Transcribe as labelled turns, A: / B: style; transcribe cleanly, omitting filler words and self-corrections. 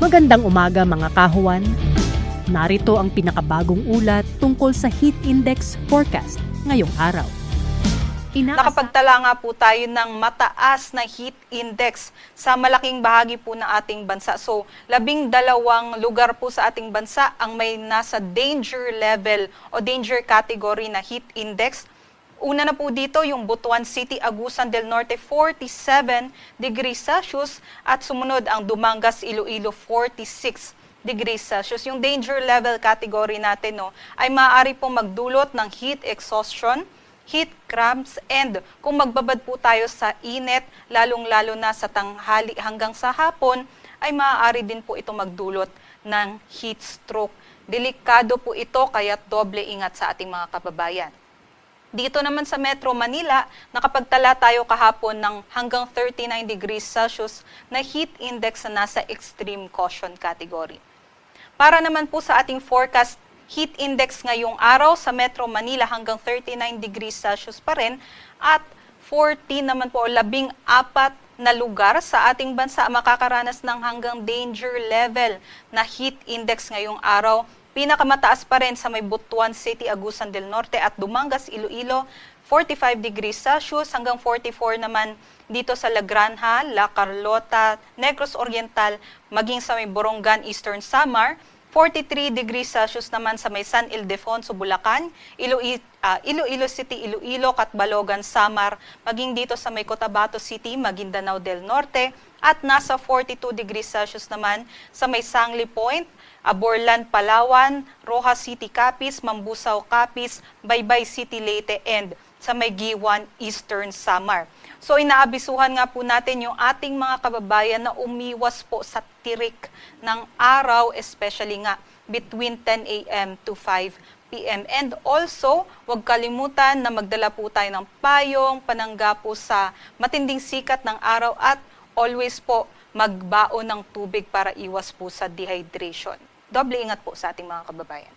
A: Magandang umaga mga kahuwan. Narito ang pinakabagong ulat tungkol sa heat index forecast ngayong araw.
B: Nakapagtala nga po tayo ng mataas na heat index sa malaking bahagi po ng ating bansa. So, 12 lugar po sa ating bansa ang may nasa danger level o danger category na heat index. Una na po dito yung Butuan City, Agusan del Norte, 47 degrees Celsius at sumunod ang Dumangas, Iloilo, 46 degrees Celsius. Yung danger level category natin ay maaari po magdulot ng heat exhaustion, heat cramps, and kung magbabad po tayo sa init, lalong-lalo na sa tanghali hanggang sa hapon, ay maaari din po ito magdulot ng heat stroke. Delikado po ito kaya doble ingat sa ating mga kababayan. Dito naman sa Metro Manila, nakapagtala tayo kahapon ng hanggang 39 degrees Celsius na heat index na nasa extreme caution category. Para naman po sa ating forecast, heat index ngayong araw sa Metro Manila hanggang 39 degrees Celsius pa rin at 14 naman po o 14 na lugar sa ating bansa makakaranas ng hanggang danger level na heat index ngayong araw. Pinakamataas pa rin sa may Butuan City, Agusan del Norte at Dumangas, Iloilo, 45 degrees Celsius hanggang 44 naman dito sa La Granja, La Carlota, Negros Oriental, maging sa may Borongan, Eastern Samar, 43 degrees Celsius naman sa may San Ildefonso, Bulacan, Iloilo City, Iloilo, Catbalogan, Samar, maging dito sa may Cotabato City, Maguindanao del Norte, at nasa 42 degrees Celsius naman sa may Sangli Point, Aborlan, Palawan, Rojas City, Capiz, Mambusaw, Capiz, Baybay City, Leyte, and sa may Giwan, Eastern Samar. So inaabisuhan nga po natin yung ating mga kababayan na umiwas po sa tirik ng araw, especially nga between 10 a.m. to 5 p.m. And also, huwag kalimutan na magdala po tayo ng payong, panangga po sa matinding sikat ng araw at always po magbaon ng tubig para iwas po sa dehydration. Doble ingat po sa ating mga kababayan.